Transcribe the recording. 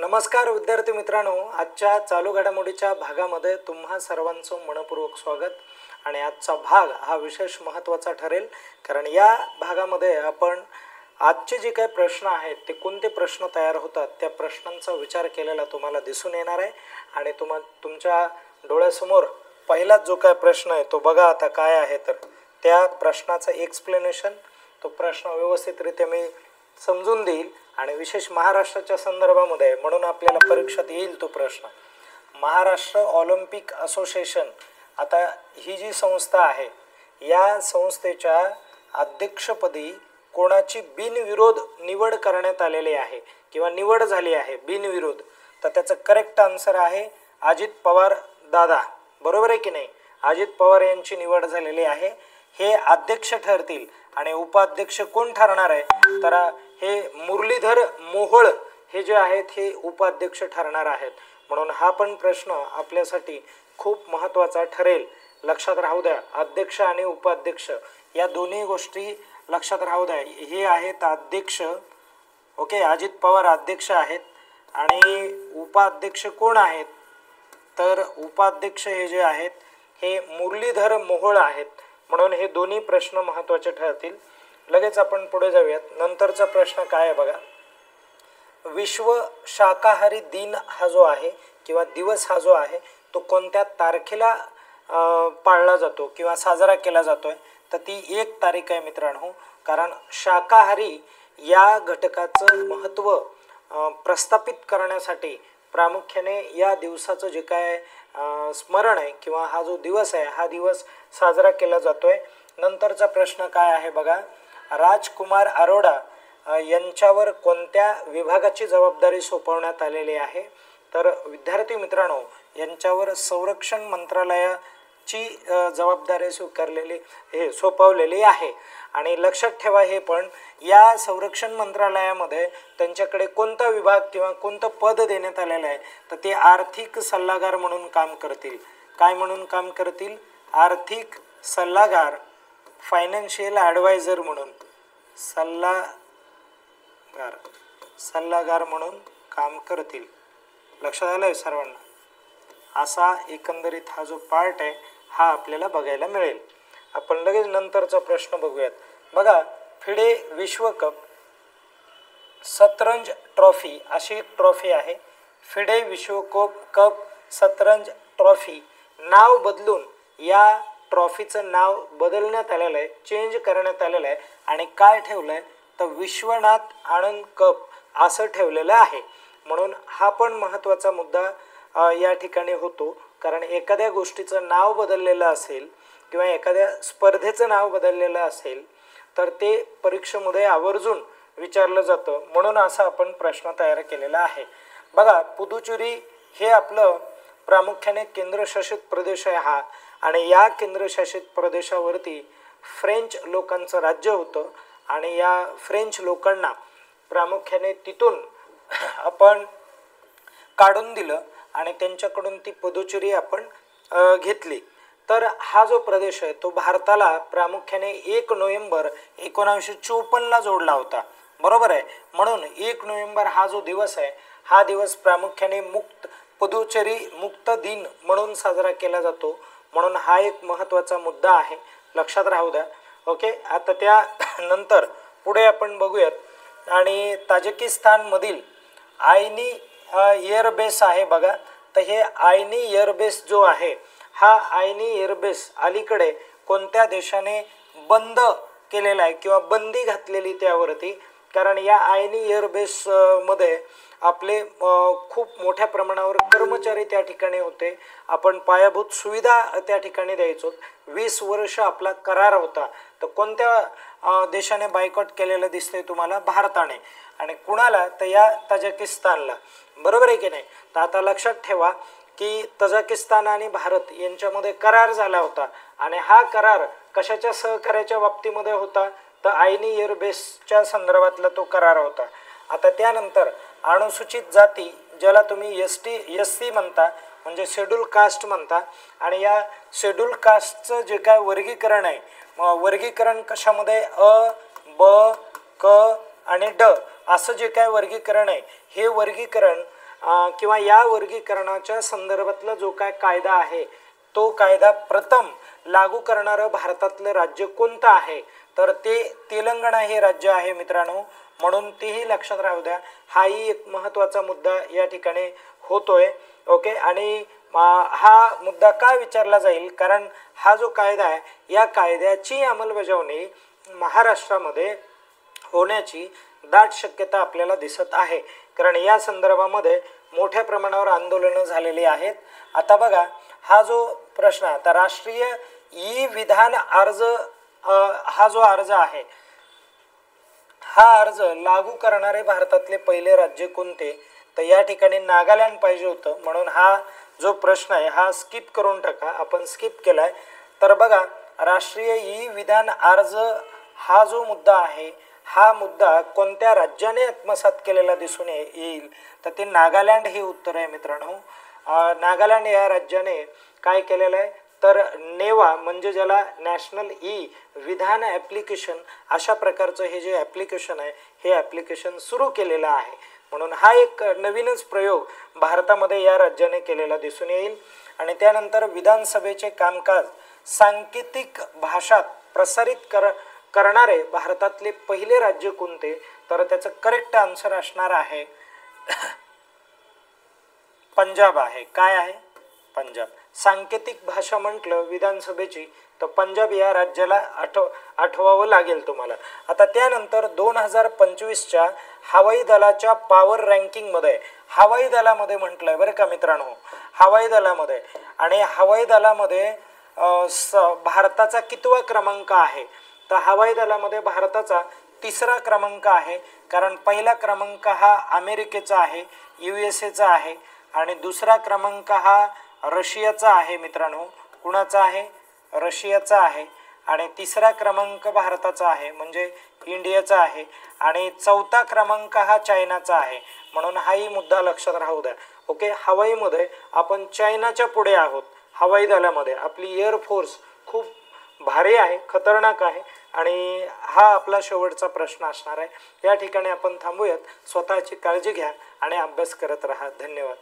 नमस्कार विद्यार्थी मित्रांनो, आजच्या चालू घडामोडीच्या भागामध्ये तुम्हा सर्वांचं मनपूर्वक स्वागत. आणि आजचा भाग हा विशेष महत्त्वाचा ठरेल, कारण या भागामध्ये आपण आजचे जे काही प्रश्न आहेत ते कोणते प्रश्न तयार होतात त्या प्रश्नांचा विचार केलेला तुम्हाला दिसून येणार आहे. आणि तुमच्या डोळ्यासमोर पहिलाच जो काय प्रश्न आहे तो बघा आता काय आहे. तर त्या प्रश्नाचं एक्सप्लेनेशन, तो प्रश्न व्यवस्थितरित्या मी समजून देईल आणि विशेष महाराष्ट्राच्या संदर्भामध्ये म्हणून आपल्याला परीक्षेत येईल तो प्रश्न. महाराष्ट्र ऑलिम्पिक असोसिएशन, आता ही जी संस्था आहे या संस्थेच्या अध्यक्षपदी कोणाची बिनविरोध निवड करण्यात आलेली आहे किंवा निवड झाली आहे बिनविरोध, तर त्याचं करेक्ट आन्सर आहे अजित पवार दादा. बरोबर आहे की नाही? अजित पवार यांची निवड झालेली आहे. हे अध्यक्ष ठरतील आणि उपाध्यक्ष कोण ठरणार आहे, तर हे मुरलीधर मोहोळ हे जे आहेत हे उपाध्यक्ष ठरणार आहेत. म्हणून हा पण प्रश्न आपल्यासाठी खूप महत्त्वाचा ठरेल. लक्षात राहू द्या, अध्यक्ष आणि उपाध्यक्ष या दोन्ही गोष्टी लक्षात राहू द्या. हे आहेत अध्यक्ष, ओके, अजित पवार अध्यक्ष आहेत आणि उपाध्यक्ष कोण आहेत, तर उपाध्यक्ष हे जे आहेत हे मुरलीधर मोहोळ आहेत. म्हणून हे दोन्ही प्रश्न महत्त्वाचे ठरतील. लगेच आपण पुढे जाऊयात. नंतरचा प्रश्न काय आहे बघा. विश्व शाकाहारी दिन हा जो आहे किंवा दिवस हा जो आहे तो कोणत्या तारखेला पाळला जातो किंवा साजरा केला जातोय, तर ती 1 तारीख आहे मित्रांनो. कारण शाकाहारी या घटकाचं महत्त्व प्रस्थापित करण्यासाठी प्रामुख्याने या दिवसाचं जे काय स्मरण आहे किंवा हा जो दिवस आहे हा दिवस साजरा केला जातोय. नंतरचा प्रश्न काय आहे बघा. राजकुमार अरोडा यांच्यावर कोणत्या विभागाची जबाबदारी सोपवण्यात आलेली आहे, तर विद्यार्थी मित्रांनो यांच्यावर संरक्षण मंत्रालयाची जबाबदारी सोपवलेली आहे. आणि लक्षात ठेवा हे पण, या संरक्षण मंत्रालयामध्ये त्यांच्याकडे कोणता विभाग किंवा कोणतं पद देण्यात आलेलं आहे, तर ते आर्थिक सल्लागार म्हणून काम करतील. काय म्हणून काम करतील? आर्थिक सल्लागार, फायनान्शियल ॲडवायझर म्हणून, सल्लागार म्हणून काम करतील. लक्षात आलं आहे सर्वांना? असा एकंदरीत हा जो पार्ट आहे हा आपल्याला बघायला मिळेल. आपण लगेच नंतरचा प्रश्न बघूयात. बघा, फिडे विश्वकप शतरंज ट्रॉफी अशी एक ट्रॉफी आहे. फिडे विश्वकप शतरंज ट्रॉफी नाव बदलून या ट्रॉफीचं नाव बदलण्यात आलेलं आहे, चेंज करण्यात आलेलं आहे. आणि काय ठेवलं आहे, तर विश्वनाथ आनंद कप असं ठेवलेलं आहे. म्हणून हा पण महत्त्वाचा मुद्दा या ठिकाणी होतो. कारण एखाद्या गोष्टीचं नाव बदललेलं असेल किंवा एखाद्या स्पर्धेचं नाव बदललेलं असेल तर ते परीक्षेमध्ये आवर्जून विचारलं जातं. म्हणून असा आपण प्रश्न तयार केलेला आहे. बघा, पुदुचेरी हे आपलं प्रामुख्याने केंद्रशासित प्रदेश आहे हा. आणि या केंद्रशासित प्रदेशावरती फ्रेंच लोकांचं राज्य होतं. आणि या फ्रेंच लोकांना प्रामुख्याने तिथून आपण काढून दिलं आणि त्यांच्याकडून ती पुदुचेरी आपण घेतली. तर हा जो प्रदेश आहे तो भारताला प्रामुख्याने 1 नोव्हेंबर 1954ला जोडला होता. बरोबर आहे? म्हणून 1 नोव्हेंबर हा जो दिवस आहे हा दिवस प्रामुख्याने पुदुचेरी मुक्त दिन म्हणून साजरा केला जातो. म्हणून हा एक महत्त्वाचा मुद्दा आहे, लक्षात राहू द्या. ओके, आता त्या नंतर पुढे आपण बघूयात. आणि ताजिकिस्तानमधील आयनी एअरबेस आहे बघा. तर हे आयनी एअरबेस जो आहे हा आयनी एअरबेस अलीकडे कोणत्या देशाने बंद केलेला आहे किंवा बंदी घातलेली त्यावरती. कारण या आयनी एअरबेसमध्ये आपले खूप मोठ्या प्रमाणावर कर्मचारी त्या ठिकाणी होते. आपण पायाभूत सुविधा त्या ठिकाणी द्यायचो. 20 वर्ष आपला करार होता. तर कोणत्या देशाने बायकॉट केलेलं दिसतंय तुम्हाला? भारताने. आणि कुणाला? तर या तजाकिस्तानला. बरोबर आहे की नाही? तर आता लक्षात ठेवा की तजाकिस्तान आणि भारत यांच्यामध्ये करार झाला होता. आणि हा करार कशाच्या सहकार्याच्या बाबतीमध्ये होता? तर आयनी एअरबेसच्या संदर्भातला तो करार होता. आता त्यानंतर अनुसूचित जाती, ज्याला तुम्ही SC म्हणता, म्हणजे शेड्यूल कास्ट म्हणता. आणि या शेड्यूल कास्टचं जे काय वर्गीकरण आहे, वर्गीकरण कशामध्ये? अ, ब, क आणि ड असं जे काय वर्गीकरण आहे हे वर्गीकरण किंवा या वर्गीकरणाच्या संदर्भातला जो काय कायदा आहे तो कायदा प्रथम लागू करणारं भारतातलं राज्य कोणतं आहे, तर ते तेलंगणा हे राज्य आहे मित्रांनो. म्हणून तेही लक्षात राहू द्या. हाही एक महत्त्वाचा मुद्दा या ठिकाणी होतोय. ओके. आणि हा मुद्दा का विचारला जाईल, कारण हा जो कायदा आहे या कायद्याची अंमलबजावणी महाराष्ट्रामध्ये होण्याची दाट शक्यता आपल्याला दिसत आहे, कारण या संदर्भामध्ये मोठ्या प्रमाणावर आंदोलनं झालेली आहेत. आता बघा, हा जो प्रश्न आता राष्ट्रीय ई विधान अर्ज, हा जो अर्ज आहे, हा अर्ज लागू करणारे भारतातले पहिले राज्य कोणते, तर या ठिकाणी नागालँड पाहिजे होतं. म्हणून हा जो प्रश्न आहे हा स्किप करून टाका, आपण स्किप केलाय. तर बघा, राष्ट्रीय ई विधान अर्ज हा जो मुद्दा आहे, हा मुद्दा कोणत्या राज्याने आत्मसात केलेला दिसून येईल, तर ते नागालँड हे उत्तर आहे मित्रांनो. नागालँड या राज्याने काय केलेलं आहे, तर नेवा म्हणजे ज्याला नॅशनल ई विधान ॲप्लिकेशन अशा प्रकारचं हे जे ॲप्लिकेशन आहे हे ॲप्लिकेशन सुरू केलेलं आहे. म्हणून हा एक नवीनच प्रयोग भारतामध्ये या राज्याने केलेला दिसून येईल. आणि त्यानंतर विधानसभेचे कामकाज सांकेतिक भाषात प्रसारित करणारे भारतातले पहिले राज्य कोणते, तर त्याचं करेक्ट आन्सर असणार आहे पंजाब आहे. काय आहे? पंजाब. सांकेतिक भाषा म्हटलं विधानसभेची तर पंजाब या राज्याला आठवावं लागेल तुम्हाला. आता त्यानंतर 2025च्या हवाई दलाच्या पॉवर रँकिंगमध्ये हवाई दलामध्ये म्हटलंय बरं का मित्रांनो, हवाई दलामध्ये, आणि हवाई दलामध्ये भारताचा कितवा क्रमांक आहे, तर हवाई दलामध्ये भारताचा 3रा क्रमांक आहे. कारण पहिला क्रमांक हा अमेरिकेचा आहे, USA आहे, आणि 2रा क्रमांक हा रशियाचा आहे मित्रांनो. कुणाचा आहे? रशियाचा आहे. आणि 3रा क्रमांक भारताचा आहे म्हणजे इंडियाचा आहे. आणि 4था क्रमांक हा चायनाचा आहे. म्हणून हाही मुद्दा लक्षात राहू द्या. ओके. हवाईमध्ये आपण चायनाच्या पुढे आहोत. हवाई दलामध्ये आपली एअरफोर्स खूप भारी आहे, खतरनाक आहे. आणि हा आपला शेवटचा प्रश्न असणार आहे. या ठिकाणी आपण थांबूयात. स्वतःची काळजी घ्या आणि अभ्यास करत राहा. धन्यवाद.